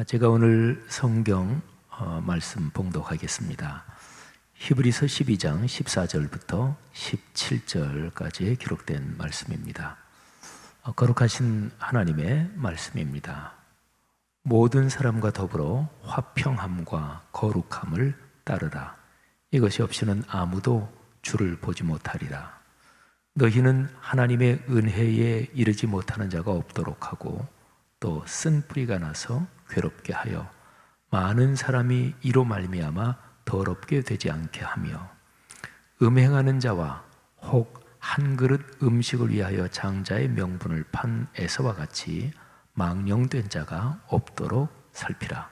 제가 오늘 성경 말씀 봉독하겠습니다. 히브리서 12장 14절부터 17절까지 기록된 말씀입니다. 거룩하신 하나님의 말씀입니다. 모든 사람과 더불어 화평함과 거룩함을 따르라. 이것이 없이는 아무도 주를 보지 못하리라. 너희는 하나님의 은혜에 이르지 못하는 자가 없도록 하고 또 쓴뿌리가 나서 괴롭게 하여 많은 사람이 이로 말미암아 더럽게 되지 않게 하며 음행하는 자와 혹 한 그릇 음식을 위하여 장자의 명분을 판 에서와 같이 망령된 자가 없도록 살피라.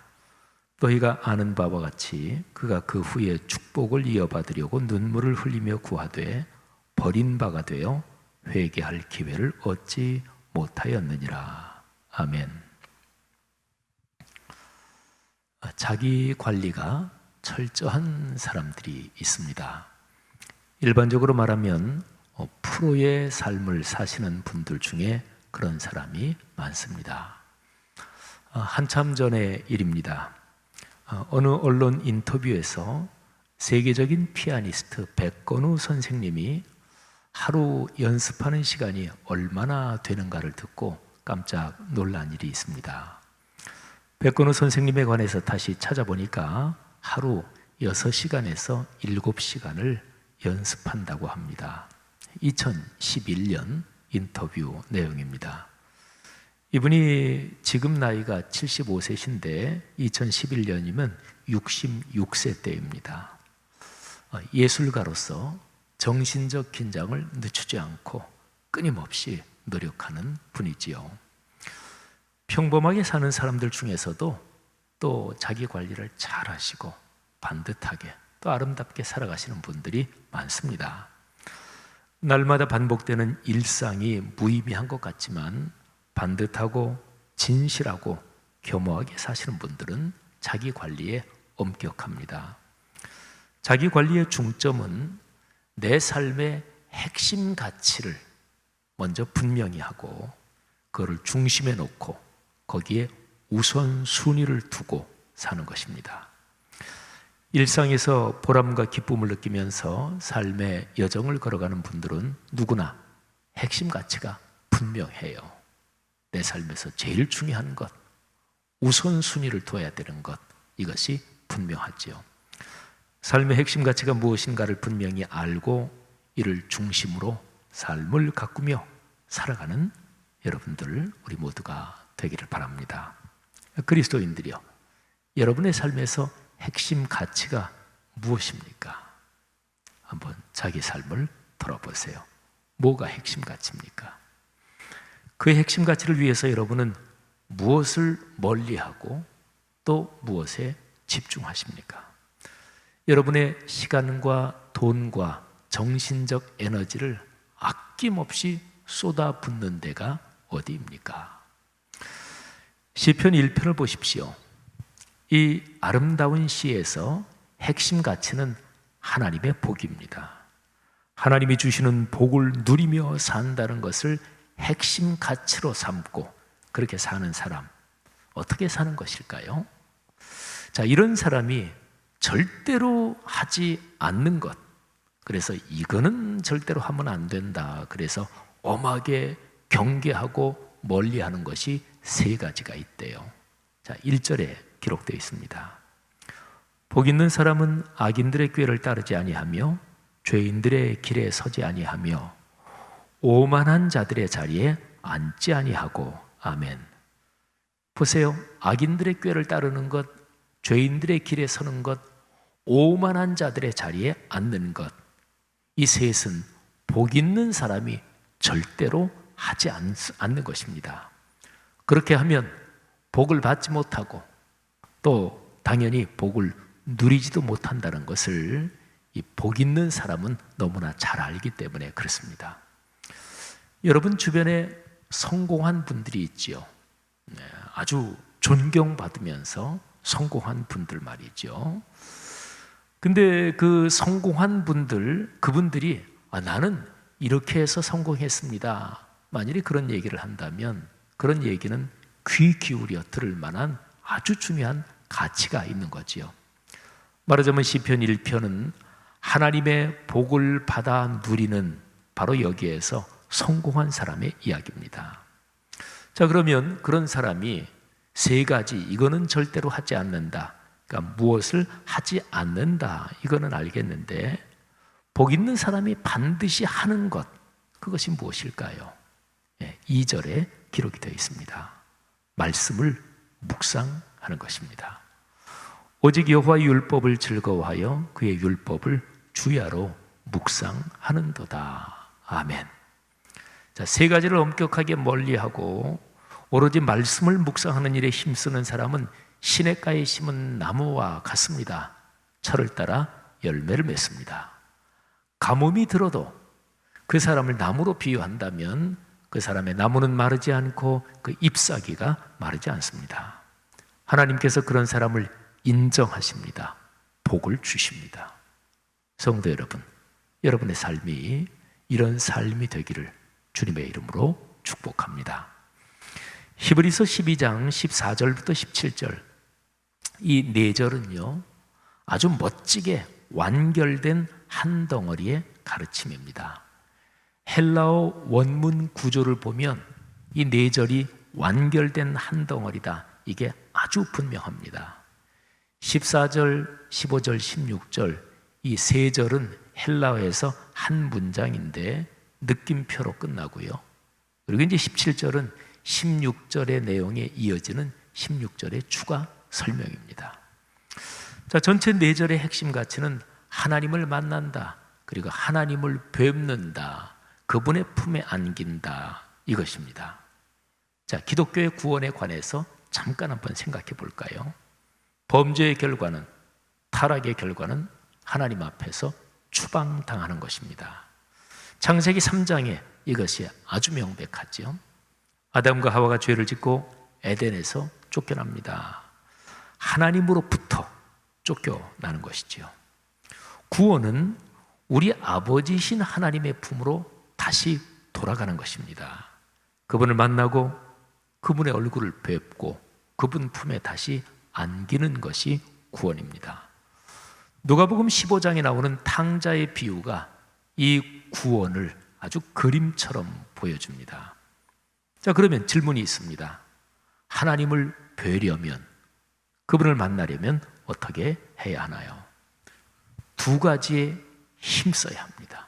너희가 아는 바와 같이 그가 그 후에 축복을 이어받으려고 눈물을 흘리며 구하되 버린 바가 되어 회개할 기회를 얻지 못하였느니라. 아멘. 자기 관리가 철저한 사람들이 있습니다. 일반적으로 말하면 프로의 삶을 사시는 분들 중에 그런 사람이 많습니다. 한참 전의 일입니다. 어느 언론 인터뷰에서 세계적인 피아니스트 백건우 선생님이 하루 연습하는 시간이 얼마나 되는가를 듣고 깜짝 놀란 일이 있습니다. 백건우 선생님에 관해서 다시 찾아보니까 하루 6시간에서 7시간을 연습한다고 합니다. 2011년 인터뷰 내용입니다. 이분이 지금 나이가 75세신데 2011년이면 66세 때입니다. 예술가로서 정신적 긴장을 늦추지 않고 끊임없이 노력하는 분이지요. 평범하게 사는 사람들 중에서도 또 자기 관리를 잘 하시고 반듯하게 또 아름답게 살아가시는 분들이 많습니다. 날마다 반복되는 일상이 무의미한 것 같지만 반듯하고 진실하고 겸허하게 사시는 분들은 자기 관리에 엄격합니다. 자기 관리의 중점은 내 삶의 핵심 가치를 먼저 분명히 하고 그거를 중심에 놓고 거기에 우선순위를 두고 사는 것입니다. 일상에서 보람과 기쁨을 느끼면서 삶의 여정을 걸어가는 분들은 누구나 핵심 가치가 분명해요. 내 삶에서 제일 중요한 것, 우선순위를 둬야 되는 것, 이것이 분명하지요. 삶의 핵심 가치가 무엇인가를 분명히 알고 이를 중심으로 삶을 가꾸며 살아가는 여러분들, 우리 모두가 되기를 바랍니다. 그리스도인들이요, 여러분의 삶에서 핵심 가치가 무엇입니까? 한번 자기 삶을 돌아보세요. 뭐가 핵심 가치입니까? 그 핵심 가치를 위해서 여러분은 무엇을 멀리하고 또 무엇에 집중하십니까? 여러분의 시간과 돈과 정신적 에너지를 아낌없이 쏟아붓는 데가 어디입니까? 시편 1편을 보십시오. 이 아름다운 시에서 핵심 가치는 하나님의 복입니다. 하나님이 주시는 복을 누리며 산다는 것을 핵심 가치로 삼고 그렇게 사는 사람, 어떻게 사는 것일까요? 자, 이런 사람이 절대로 하지 않는 것, 그래서 이거는 절대로 하면 안 된다, 그래서 엄하게 경계하고 멀리하는 것이 3가지가 있대요. 자, 1절에 기록되어 있습니다. 복 있는 사람은 악인들의 꾀를 따르지 아니하며 죄인들의 길에 서지 아니하며 오만한 자들의 자리에 앉지 아니하고. 아멘. 보세요. 악인들의 꾀를 따르는 것, 죄인들의 길에 서는 것, 오만한 자들의 자리에 앉는 것, 이 셋은 복 있는 사람이 절대로 하지 않는 것입니다. 그렇게 하면 복을 받지 못하고 또 당연히 복을 누리지도 못한다는 것을 이 복 있는 사람은 너무나 잘 알기 때문에 그렇습니다. 여러분 주변에 성공한 분들이 있지요. 아주 존경받으면서 성공한 분들 말이죠. 근데 그 성공한 분들, 그분들이 나는 이렇게 해서 성공했습니다, 만일에 그런 얘기를 한다면 그런 얘기는 귀 기울여 들을 만한 아주 중요한 가치가 있는 거지요. 말하자면 시편 1편은 하나님의 복을 받아 누리는 바로 여기에서 성공한 사람의 이야기입니다. 자, 그러면 그런 사람이 세 가지, 이거는 절대로 하지 않는다, 그러니까 무엇을 하지 않는다, 이거는 알겠는데 복 있는 사람이 반드시 하는 것, 그것이 무엇일까요? 2절에 기록이 되어 있습니다. 말씀을 묵상하는 것입니다. 오직 여호와의 율법을 즐거워하여 그의 율법을 주야로 묵상하는도다. 아멘. 자, 세 가지를 엄격하게 멀리하고 오로지 말씀을 묵상하는 일에 힘쓰는 사람은 시냇가에 심은 나무와 같습니다. 철을 따라 열매를 맺습니다. 가뭄이 들어도 그 사람을 나무로 비유한다면 그 사람의 나무는 마르지 않고 그 잎사귀가 마르지 않습니다. 하나님께서 그런 사람을 인정하십니다. 복을 주십니다. 성도 여러분, 여러분의 삶이 이런 삶이 되기를 주님의 이름으로 축복합니다. 히브리서 12장 14절부터 17절, 이 네 절은요 아주 멋지게 완결된 한 덩어리의 가르침입니다. 헬라어 원문 구조를 보면 이 네 절이 완결된 한 덩어리다, 이게 아주 분명합니다. 14절, 15절, 16절 이 세 절은 헬라어에서 한 문장인데 느낌표로 끝나고요. 그리고 이제 17절은 16절의 내용에 이어지는 16절의 추가 설명입니다. 자, 전체 네 절의 핵심 가치는 하나님을 만난다, 그리고 하나님을 뵙는다, 그분의 품에 안긴다, 이것입니다. 자, 기독교의 구원에 관해서 잠깐 한번 생각해 볼까요? 범죄의 결과는, 타락의 결과는 하나님 앞에서 추방당하는 것입니다. 창세기 3장에 이것이 아주 명백하죠. 아담과 하와가 죄를 짓고 에덴에서 쫓겨납니다. 하나님으로부터 쫓겨나는 것이지요. 구원은 우리 아버지이신 하나님의 품으로 다시 돌아가는 것입니다. 그분을 만나고 그분의 얼굴을 뵙고 그분 품에 다시 안기는 것이 구원입니다. 누가복음 15장에 나오는 탕자의 비유가 이 구원을 아주 그림처럼 보여줍니다. 자, 그러면 질문이 있습니다. 하나님을 뵈려면, 그분을 만나려면 어떻게 해야 하나요? 두 가지에 힘써야 합니다.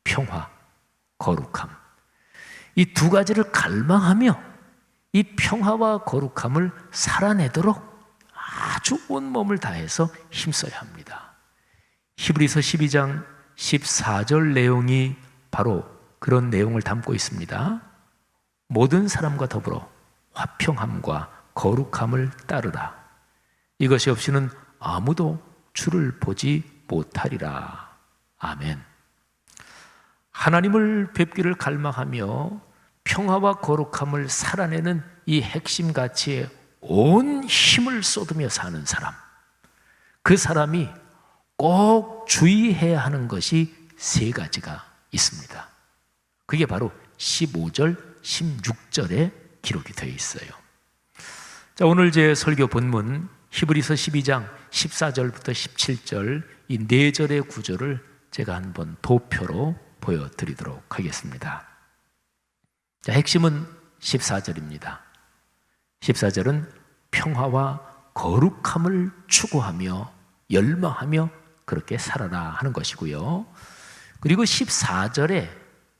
평화, 거룩함. 이 두 가지를 갈망하며 이 평화와 거룩함을 살아내도록 아주 온몸을 다해서 힘써야 합니다. 히브리서 12장 14절 내용이 바로 그런 내용을 담고 있습니다. 모든 사람과 더불어 화평함과 거룩함을 따르라. 이것이 없이는 아무도 주를 보지 못하리라. 아멘. 하나님을 뵙기를 갈망하며 평화와 거룩함을 살아내는 이 핵심 가치에 온 힘을 쏟으며 사는 사람, 그 사람이 꼭 주의해야 하는 것이 세 가지가 있습니다. 그게 바로 15절, 16절에 기록이 되어 있어요. 자, 오늘 제 설교 본문 히브리서 12장 14절부터 17절 이 네 절의 구조를 제가 한번 도표로 보여드리도록 하겠습니다. 자, 핵심은 14절입니다. 14절은 평화와 거룩함을 추구하며 열망하며 그렇게 살아라 하는 것이고요. 그리고 14절에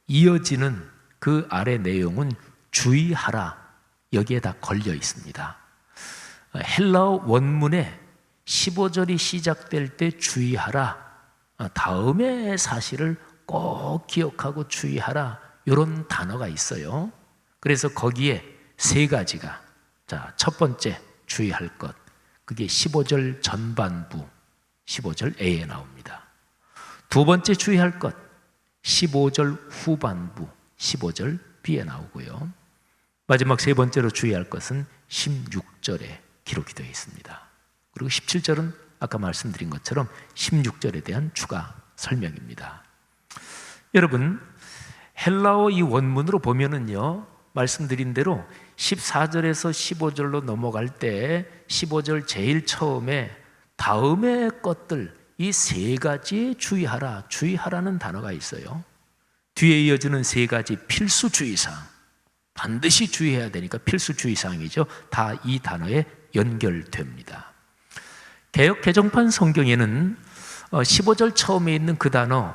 이어지는 그 아래 내용은 주의하라, 여기에 다 걸려 있습니다. 헬라어 원문에 15절이 시작될 때 주의하라, 다음의 사실을 꼭 기억하고 주의하라, 이런 단어가 있어요. 그래서 거기에 세 가지가, 자, 첫 번째 주의할 것, 그게 15절 전반부 15절 A에 나옵니다. 두 번째 주의할 것 15절 후반부 15절 B에 나오고요. 마지막 세 번째로 주의할 것은 16절에 기록이 되어 있습니다. 그리고 17절은 아까 말씀드린 것처럼 16절에 대한 추가 설명입니다. 여러분, 헬라어 이 원문으로 보면은요, 말씀드린 대로 14절에서 15절로 넘어갈 때 15절 제일 처음에 다음의 것들 이 세 가지에 주의하라, 주의하라는 단어가 있어요. 뒤에 이어지는 세 가지 필수 주의사항, 반드시 주의해야 되니까 필수 주의사항이죠. 다 이 단어에 연결됩니다. 개역 개정판 성경에는 15절 처음에 있는 그 단어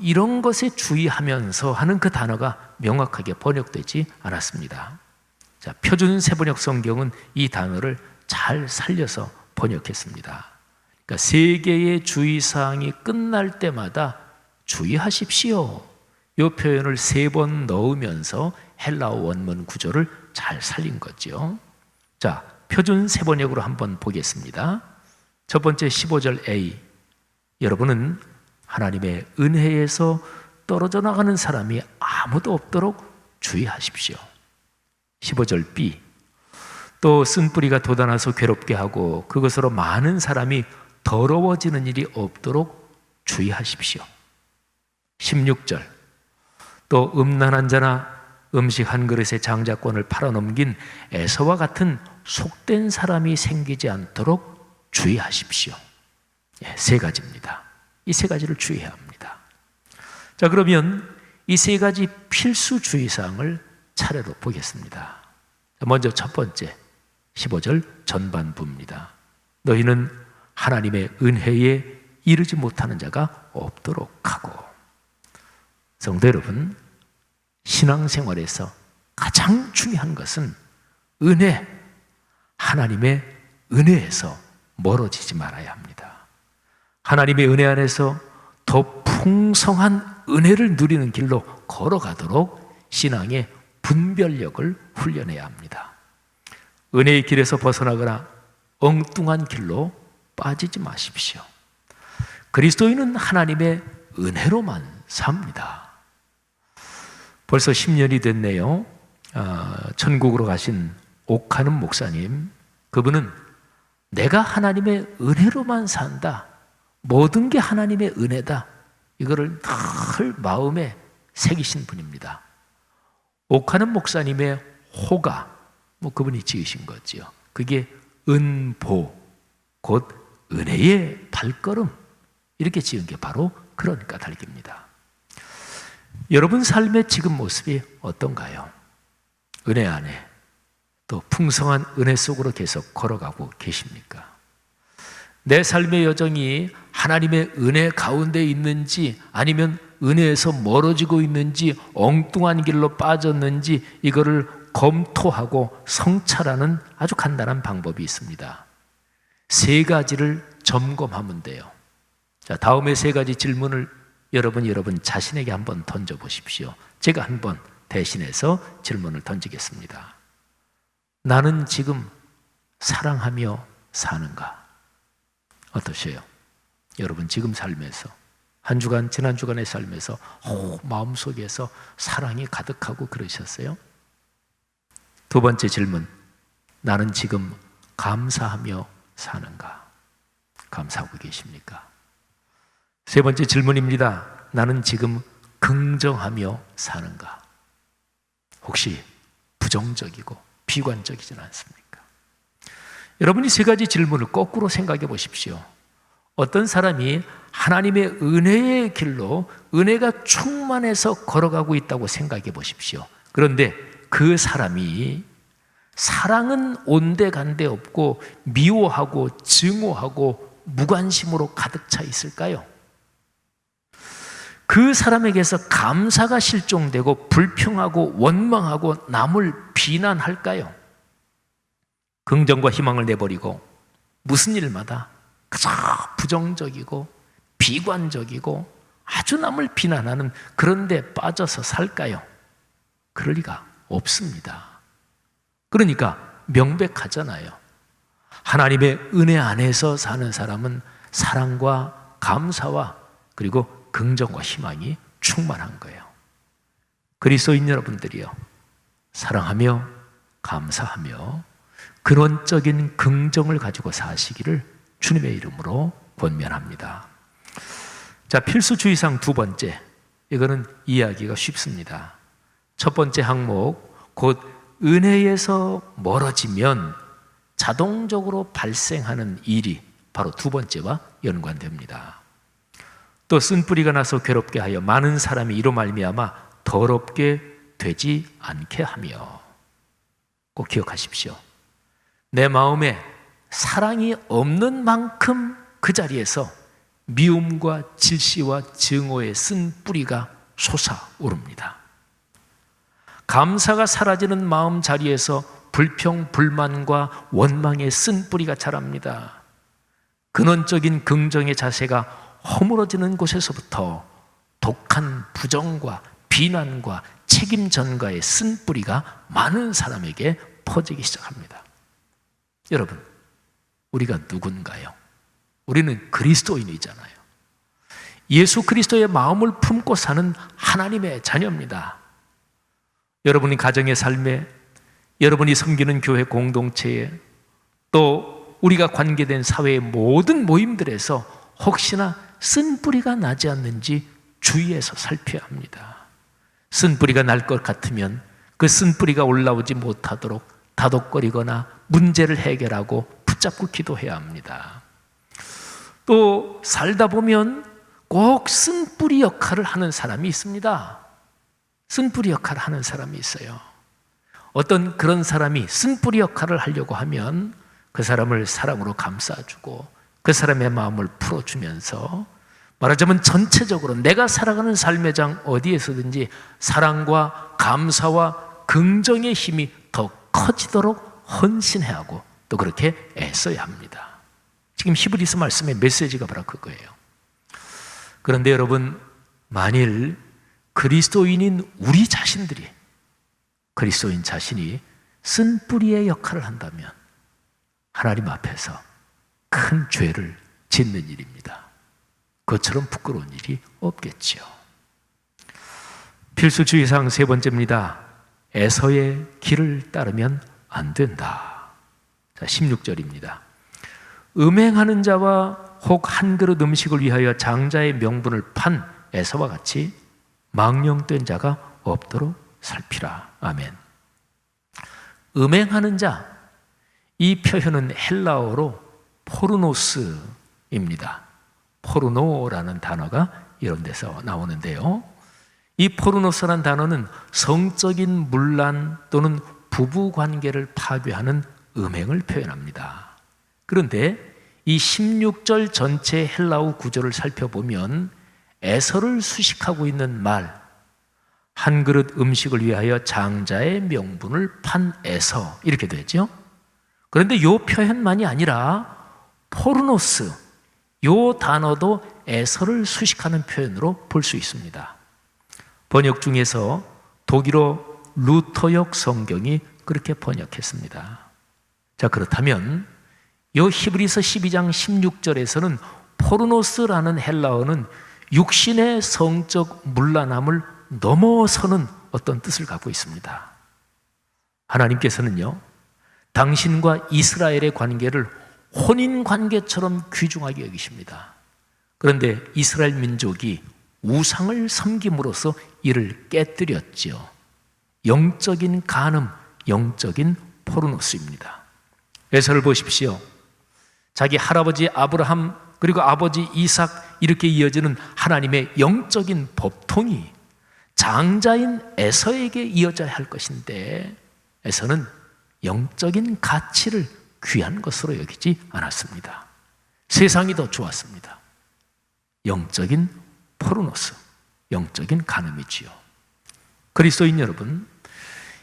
이런 것에 주의하면서 하는 그 단어가 명확하게 번역되지 않았습니다. 자, 표준 세번역 성경은 이 단어를 잘 살려서 번역했습니다. 그러니까 세 개의 주의사항이 끝날 때마다 주의하십시오. 이 표현을 3번 넣으면서 헬라어 원문 구조를 잘 살린 거죠. 자, 표준 세번역으로 한번 보겠습니다. 첫 번째 15절 A. 여러분은 하나님의 은혜에서 떨어져 나가는 사람이 아무도 없도록 주의하십시오. 15절 B. 또 쓴뿌리가 돋아나서 괴롭게 하고 그것으로 많은 사람이 더러워지는 일이 없도록 주의하십시오. 16절. 또 음란한 자나 음식 한 그릇의 장자권을 팔아넘긴 에서와 같은 속된 사람이 생기지 않도록 주의하십시오. 세 가지입니다. 이 세 가지를 주의해야 합니다. 자, 그러면 이 세 가지 필수 주의사항을 차례로 보겠습니다. 먼저 첫 번째 15절 전반부입니다. 너희는 하나님의 은혜에 이르지 못하는 자가 없도록 하고. 성도 여러분, 신앙생활에서 가장 중요한 것은 은혜, 하나님의 은혜에서 멀어지지 말아야 합니다. 하나님의 은혜 안에서 더 풍성한 은혜를 누리는 길로 걸어가도록 신앙의 분별력을 훈련해야 합니다. 은혜의 길에서 벗어나거나 엉뚱한 길로 빠지지 마십시오. 그리스도인은 하나님의 은혜로만 삽니다. 벌써 10년이 됐네요. 천국으로 가신 옥하는 목사님, 그분은 내가 하나님의 은혜로만 산다, 모든 게 하나님의 은혜다, 이거를 늘 마음에 새기신 분입니다. 옥하는 목사님의 호가 그분이 지으신 거지요. 그게 은보, 곧 은혜의 발걸음, 이렇게 지은 게 바로 그런 까닭입니다. 여러분 삶의 지금 모습이 어떤가요? 은혜 안에 또 풍성한 은혜 속으로 계속 걸어가고 계십니까? 내 삶의 여정이 하나님의 은혜 가운데 있는지 아니면 은혜에서 멀어지고 있는지 엉뚱한 길로 빠졌는지 이거를 검토하고 성찰하는 아주 간단한 방법이 있습니다. 세 가지를 점검하면 돼요. 자, 다음에 세 가지 질문을 여러분 자신에게 한번 던져보십시오. 제가 한번 대신해서 질문을 던지겠습니다. 나는 지금 사랑하며 사는가? 어떠세요? 여러분 지금 삶에서 한 주간, 지난 주간의 삶에서 마음속에서 사랑이 가득하고 그러셨어요? 두 번째 질문, 나는 지금 감사하며 사는가? 감사하고 계십니까? 세 번째 질문입니다. 나는 지금 긍정하며 사는가? 혹시 부정적이고 비관적이진 않습니까? 여러분이 세 가지 질문을 거꾸로 생각해 보십시오. 어떤 사람이 하나님의 은혜의 길로 은혜가 충만해서 걸어가고 있다고 생각해 보십시오. 그런데 그 사람이 사랑은 온데간데 없고 미워하고 증오하고 무관심으로 가득 차 있을까요? 그 사람에게서 감사가 실종되고 불평하고 원망하고 남을 비난할까요? 긍정과 희망을 내버리고 무슨 일마다 그저 부정적이고 비관적이고 아주 남을 비난하는 그런 데 빠져서 살까요? 그럴 리가 없습니다. 그러니까 명백하잖아요. 하나님의 은혜 안에서 사는 사람은 사랑과 감사와 그리고 긍정과 희망이 충만한 거예요. 그리스도인 여러분들이요, 사랑하며 감사하며 근원적인 긍정을 가지고 사시기를 주님의 이름으로 권면합니다. 자, 필수주의사항 두 번째, 이거는 이해하기가 쉽습니다. 첫 번째 항목, 곧 은혜에서 멀어지면 자동적으로 발생하는 일이 바로 두 번째와 연관됩니다. 또 쓴뿌리가 나서 괴롭게 하여 많은 사람이 이로 말미암아 더럽게 되지 않게 하며. 꼭 기억하십시오. 내 마음에 사랑이 없는 만큼 그 자리에서 미움과 질시와 증오의 쓴뿌리가 솟아오릅니다. 감사가 사라지는 마음 자리에서 불평, 불만과 원망의 쓴뿌리가 자랍니다. 근원적인 긍정의 자세가 허물어지는 곳에서부터 독한 부정과 비난과 책임 전가의 쓴뿌리가 많은 사람에게 퍼지기 시작합니다. 여러분, 우리가 누군가요? 우리는 그리스도인이잖아요. 예수 그리스도의 마음을 품고 사는 하나님의 자녀입니다. 여러분이 가정의 삶에, 여러분이 섬기는 교회 공동체에, 또 우리가 관계된 사회의 모든 모임들에서 혹시나 쓴뿌리가 나지 않는지 주의해서 살펴야 합니다. 쓴뿌리가 날 것 같으면 그 쓴뿌리가 올라오지 못하도록 다독거리거나 문제를 해결하고 붙잡고 기도해야 합니다. 또 살다 보면 꼭 쓴뿌리 역할을 하는 사람이 있습니다. 쓴뿌리 역할을 하는 사람이 있어요. 어떤 그런 사람이 쓴뿌리 역할을 하려고 하면 그 사람을 사랑으로 감싸주고 그 사람의 마음을 풀어주면서, 말하자면 전체적으로 내가 살아가는 삶의 장 어디에서든지 사랑과 감사와 긍정의 힘이 더 커지도록 헌신해야 하고 또 그렇게 애써야 합니다. 지금 히브리서 말씀의 메시지가 바로 그거예요. 그런데 여러분, 만일 그리스도인인 우리 자신들이, 그리스도인 자신이 쓴뿌리의 역할을 한다면 하나님 앞에서 큰 죄를 짓는 일입니다. 그것처럼 부끄러운 일이 없겠지요. 필수주의사항 세 번째입니다. 에서의 길을 따르면 안 된다. 자, 16절입니다. 음행하는 자와 혹 한 그릇 음식을 위하여 장자의 명분을 판 에서와 같이 망령된 자가 없도록 살피라. 아멘. 음행하는 자, 이 표현은 헬라어로 포르노스입니다. 포르노라는 단어가 이런 데서 나오는데요, 이 포르노스라는 단어는 성적인 문란 또는 부부관계를 파괴하는 음행을 표현합니다. 그런데 이 16절 전체 헬라어 구조를 살펴보면 에서를 수식하고 있는 말, 한 그릇 음식을 위하여 장자의 명분을 판 에서, 이렇게 되죠. 그런데 이 표현만이 아니라 포르노스, 이 단어도 에서를 수식하는 표현으로 볼 수 있습니다. 번역 중에서 독일어 루터역 성경이 그렇게 번역했습니다. 자, 그렇다면 이 히브리서 12장 16절에서는 포르노스라는 헬라어는 육신의 성적 문란함을 넘어서는 어떤 뜻을 갖고 있습니다. 하나님께서는요, 당신과 이스라엘의 관계를 혼인 관계처럼 귀중하게 여기십니다. 그런데 이스라엘 민족이 우상을 섬김으로써 이를 깨뜨렸지요. 영적인 간음, 영적인 포르노스입니다. 에서를 보십시오. 자기 할아버지 아브라함 그리고 아버지 이삭, 이렇게 이어지는 하나님의 영적인 법통이 장자인 에서에게 이어져야 할 것인데 에서는 영적인 가치를 귀한 것으로 여기지 않았습니다. 세상이 더 좋았습니다. 영적인 포르노스, 영적인 간음이지요. 그리스도인 여러분,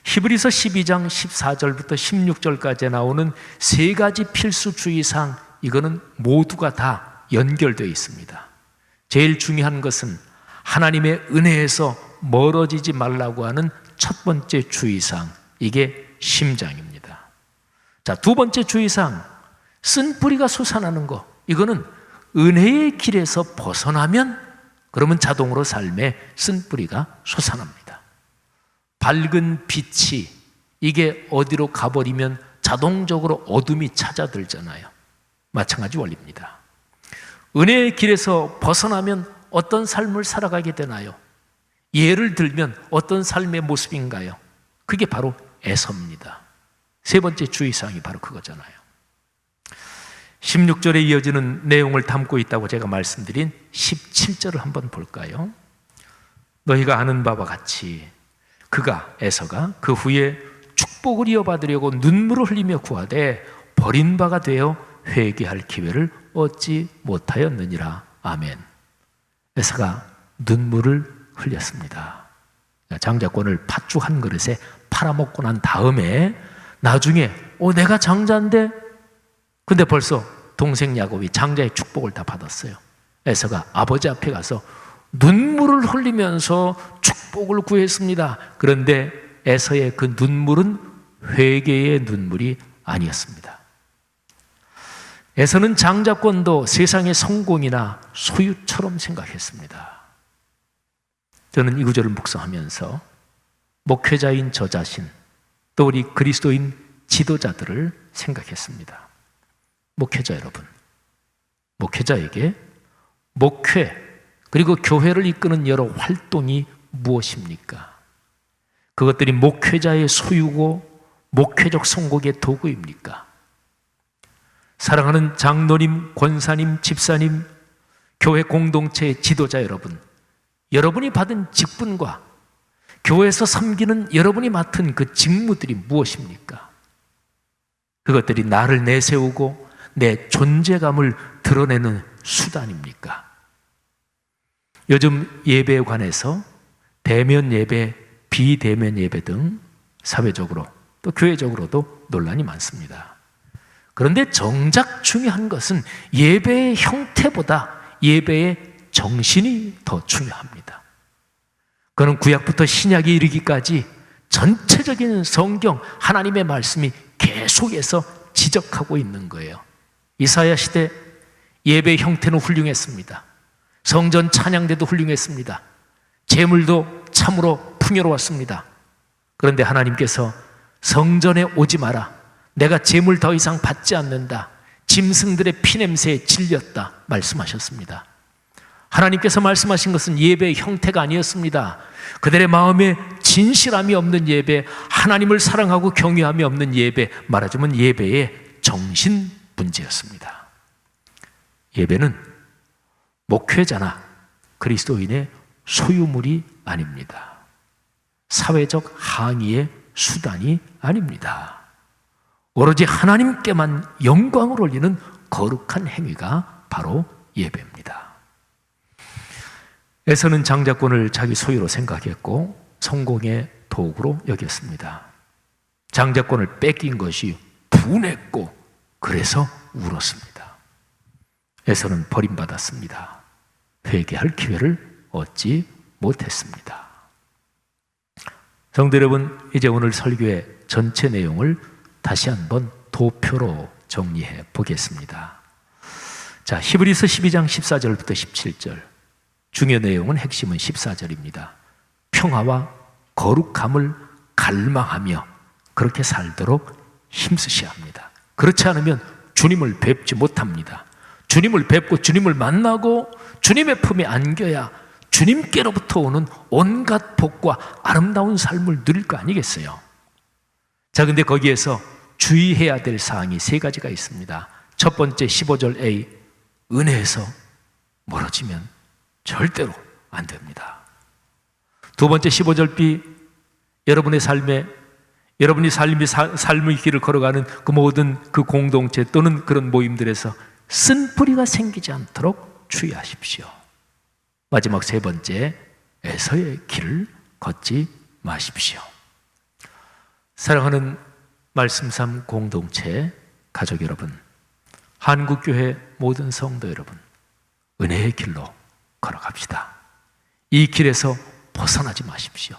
히브리서 12장 14절부터 16절까지 나오는 세 가지 필수 주의사항, 이거는 모두가 다 연결되어 있습니다. 제일 중요한 것은 하나님의 은혜에서 멀어지지 말라고 하는 첫 번째 주의사항, 이게 심장입니다. 자, 두 번째 주의사항, 쓴뿌리가 솟아나는 거, 이거는 은혜의 길에서 벗어나면 그러면 자동으로 삶에 쓴뿌리가 솟아납니다. 밝은 빛이 이게 어디로 가버리면 자동적으로 어둠이 찾아들잖아요. 마찬가지 원리입니다. 은혜의 길에서 벗어나면 어떤 삶을 살아가게 되나요? 예를 들면 어떤 삶의 모습인가요? 그게 바로 에서입니다. 세 번째 주의사항이 바로 그거잖아요. 16절에 이어지는 내용을 담고 있다고 제가 말씀드린 17절을 한번 볼까요? 너희가 아는 바와 같이 그가, 에서가 그 후에 축복을 이어받으려고 눈물을 흘리며 구하되 버린 바가 되어 회개할 기회를 얻지 못하였느니라. 아멘. 에서가 눈물을 흘렸습니다. 장자권을 팥죽 한 그릇에 팔아먹고 난 다음에 나중에 내가 장자인데, 근데 벌써 동생 야곱이 장자의 축복을 다 받았어요. 에서가 아버지 앞에 가서 눈물을 흘리면서 축복을 구했습니다. 그런데 에서의 그 눈물은 회개의 눈물이 아니었습니다. 에서는 장자권도 세상의 성공이나 소유처럼 생각했습니다. 저는 이 구절을 묵상하면서 목회자인 저 자신, 또 우리 그리스도인 지도자들을 생각했습니다. 목회자 여러분, 목회자에게 목회 그리고 교회를 이끄는 여러 활동이 무엇입니까? 그것들이 목회자의 소유고 목회적 성공의 도구입니까? 사랑하는 장로님, 권사님, 집사님, 교회 공동체의 지도자 여러분, 여러분이 받은 직분과 교회에서 섬기는 여러분이 맡은 그 직무들이 무엇입니까? 그것들이 나를 내세우고 내 존재감을 드러내는 수단입니까? 요즘 예배에 관해서 대면 예배, 비대면 예배 등 사회적으로 또 교회적으로도 논란이 많습니다. 그런데 정작 중요한 것은 예배의 형태보다 예배의 정신이 더 중요합니다. 그는 구약부터 신약에 이르기까지 전체적인 성경 하나님의 말씀이 계속해서 지적하고 있는 거예요. 이사야 시대 예배의 형태는 훌륭했습니다. 성전 찬양대도 훌륭했습니다. 제물도 참으로 풍요로웠습니다. 그런데 하나님께서 성전에 오지 마라, 내가 제물 더 이상 받지 않는다, 짐승들의 피냄새에 질렸다 말씀하셨습니다. 하나님께서 말씀하신 것은 예배의 형태가 아니었습니다. 그들의 마음에 진실함이 없는 예배, 하나님을 사랑하고 경외함이 없는 예배, 말하자면 예배의 정신 문제였습니다. 예배는 목회자나 그리스도인의 소유물이 아닙니다. 사회적 항의의 수단이 아닙니다. 오로지 하나님께만 영광을 올리는 거룩한 행위가 바로 예배입니다. 에서는 장자권을 자기 소유로 생각했고 성공의 도구로 여겼습니다. 장자권을 뺏긴 것이 분했고 그래서 울었습니다. 에서는 버림받았습니다. 회개할 기회를 얻지 못했습니다. 성도 여러분, 이제 오늘 설교의 전체 내용을 다시 한번 도표로 정리해 보겠습니다. 자, 히브리서 12장 14절부터 17절. 중요 내용은 핵심은 14절입니다. 평화와 거룩함을 갈망하며 그렇게 살도록 힘쓰셔야 합니다. 그렇지 않으면 주님을 뵙지 못합니다. 주님을 뵙고 주님을 만나고 주님의 품에 안겨야 주님께로부터 오는 온갖 복과 아름다운 삶을 누릴 거 아니겠어요? 자, 근데 거기에서 주의해야 될 사항이 세 가지가 있습니다. 첫 번째 15절 A, 은혜에서 멀어지면 절대로 안 됩니다. 두 번째 15절 B, 여러분의 삶의 삶의 길을 걸어가는 그 모든 그 공동체 또는 그런 모임들에서 쓴뿌리가 생기지 않도록 주의하십시오. 마지막 세 번째, 에서의 길을 걷지 마십시오. 사랑하는 말씀삼 공동체 가족 여러분, 한국교회 모든 성도 여러분, 은혜의 길로 걸어갑시다. 이 길에서 벗어나지 마십시오.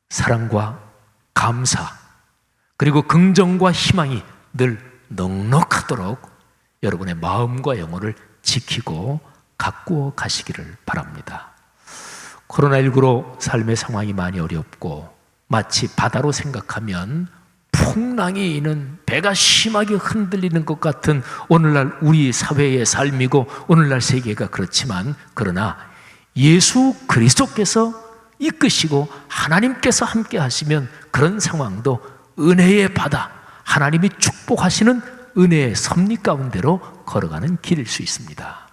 사랑과 감사 그리고 긍정과 희망이 늘 넉넉하도록 여러분의 마음과 영혼을 지키고 가꾸어 가시기를 바랍니다. 코로나19로 삶의 상황이 많이 어렵고 마치 바다로 생각하면 풍랑이 있는 배가 심하게 흔들리는 것 같은 오늘날 우리 사회의 삶이고 오늘날 세계가 그렇지만, 그러나 예수 그리스도께서 이끄시고 하나님께서 함께 하시면 그런 상황도 은혜의 바다, 하나님이 축복하시는 은혜의 섭리 가운데로 걸어가는 길일 수 있습니다.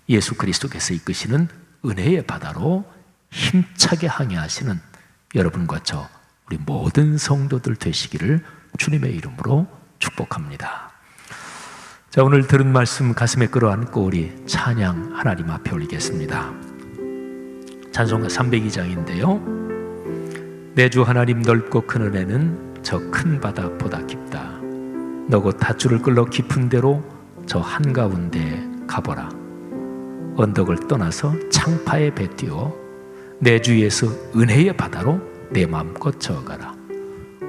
예수 그리스도께서 이끄시는 은혜의 바다로 힘차게 항해하시는 여러분과 저 우리 모든 성도들 되시기를 주님의 이름으로 축복합니다. 자, 오늘 들은 말씀 가슴에 끌어안고 우리 찬양 하나님 앞에 올리겠습니다. 찬송가 302장인데요. 내 주 하나님 넓고 큰 은혜는 저 큰 바다보다 깊다. 너고 닷줄을 끌러 깊은 데로 저 한가운데 가보라. 언덕을 떠나서 창파의 배 띄워 내 주 예수 은혜의 바다로 내 마음껏 저어가라.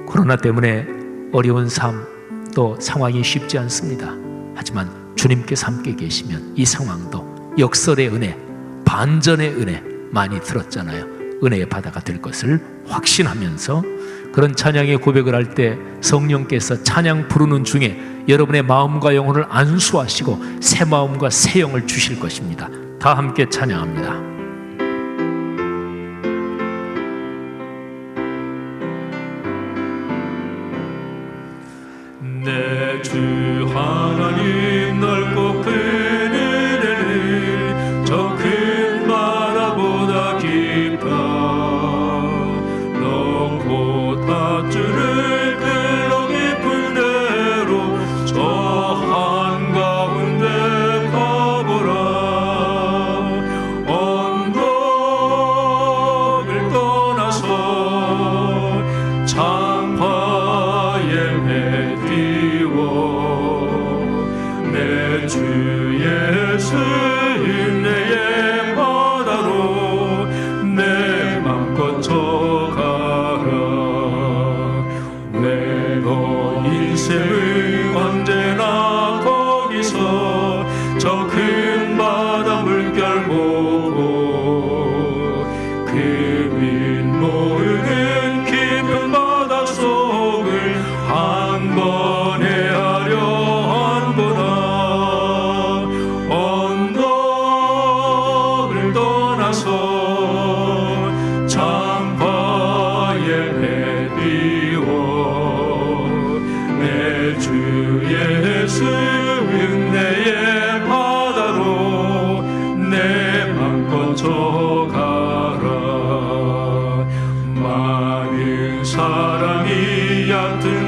코로나 때문에 어려운 삶 또 상황이 쉽지 않습니다. 하지만 주님께서 함께 계시면 이 상황도 역설의 은혜, 반전의 은혜 많이 들었잖아요. 은혜의 바다가 될 것을 확신하면서 그런 찬양의 고백을 할 때 성령께서 찬양 부르는 중에 여러분의 마음과 영혼을 안수하시고 새 마음과 새 영을 주실 것입니다. 다 함께 찬양합니다. 내 주 하나님 넓고 큰 은혜는 저 큰 바다보다 깊다. 너 닷줄을 끌러 깊은 데로 저 한가운데 가보라. 언덕을 떠나서 창파의 배 내 주 예수 은혜의 바다로 내 맘껏 저가라. 왜 너 인생을 언제나 거기서 저 큰 바다 물결 보고 그 빈 모으는 깊은 바다 속을 한 번에 은혜의 바다로 내 맘껏 저가라. 많은 사랑이 얕은